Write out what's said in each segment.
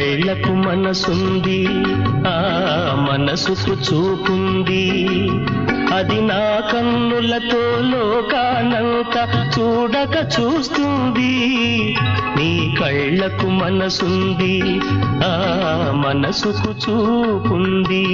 కళ్ళకు మనసుంది, ఆ మనసుకు చూపుంది. అది నా కన్నులతో లోకానంతా చూడక చూస్తుంది. నీ కళ్ళకు మనసుంది, ఆ మనసుకు చూపుంది.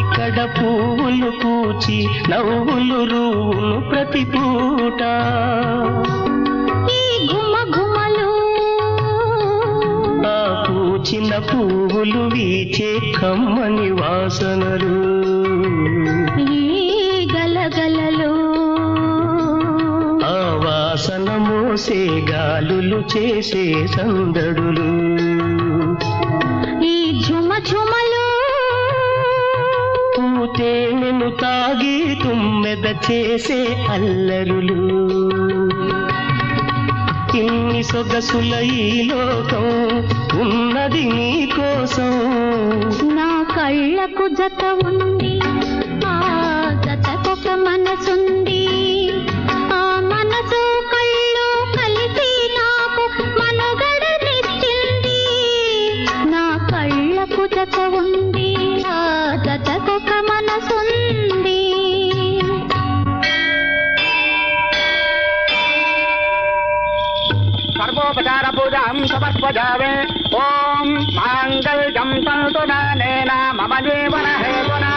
ఇక్కడ పువ్వులు పూచి నవ్వులు రూను ప్రతి పూట. ఈ గుమగుమలు ఆ పూచిన పువ్వులు వీచే కమ్మని వాసనలు. ఈ గలగలలు ఆ వాసన మోసే గాలులు చేసే సందడులు. ఈ ఝుమఝుమలు తేనెను తాగి తుమ్మెద చేసే అల్లరులు. ఇన్ని సొగసుల ఈ లోకం ఉన్నది నీ కోసం. నా కళ్ళకు జత ఉంది, ఆ జతకొక మనసుంది. ఆ మనసు కళ్ళు కలిసి నాకు మనుగడనిచ్చింది. నా కళ్ళకు జత ఉంది, ఆ జతకొక మనసుంది. సర్వోపచార పూజాం సమర్పయామి. ఓం మాంగళ్యం తంతు నానేన మమ జీవన హేతునా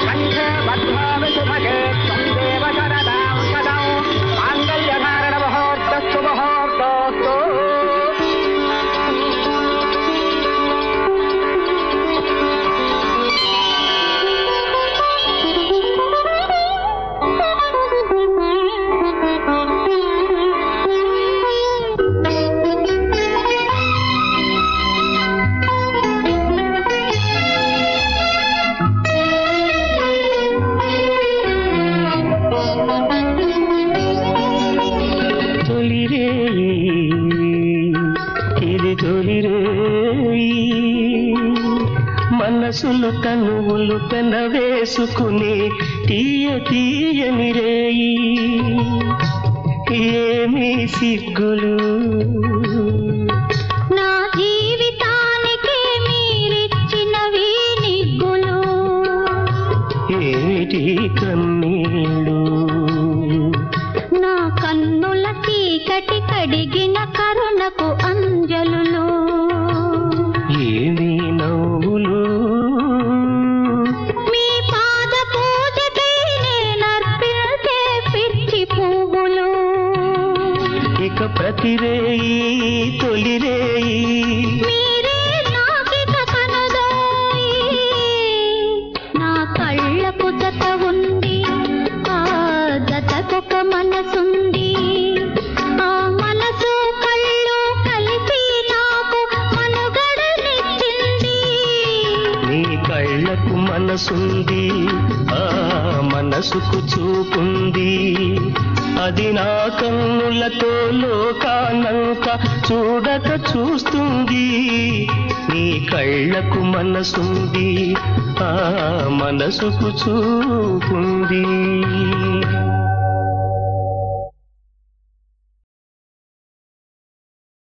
కంఠే బధ్నామి సుభగే త్వం దేవ శరదాం సదాం. మాంగళ్యధారణ ముహూర్తస్తు ముహూర్తోస్తు. మనసులు కనువులు పెనవేసుకుని తీయ తీయని రేయి. ఏమీ సిగ్గులు నా జీవితానికి మీరిచ్చినవి నిగ్గులు. ఏమిటి కన్నీళ్ళు నా కన్నుల చీకటి కడిగిన కరుణకు అంజలులు. ఏమి నవ్వులు మీ పాద పూజకి నేనర్పించే పిచ్చి పువ్వులు. ఇక ప్రతిరేయి తొలిరేయి మీరే నాకిక కనుదోయి. నా కళ్ళకు జత ఉంది, ఆ జతకొక మనసుంది. ఆ మనసు కళ్ళు కలిసి నాకు మనుగడనిచ్చింది. నీ కళ్ళకు మనసుంది, ఆ మనసుకు చూపుంది. అది నా కన్నులతో లోకానంతా చూడక చూస్తుంది. నీ కళ్ళకు మనసుంది, ఆ మనసుకు చూపుంది.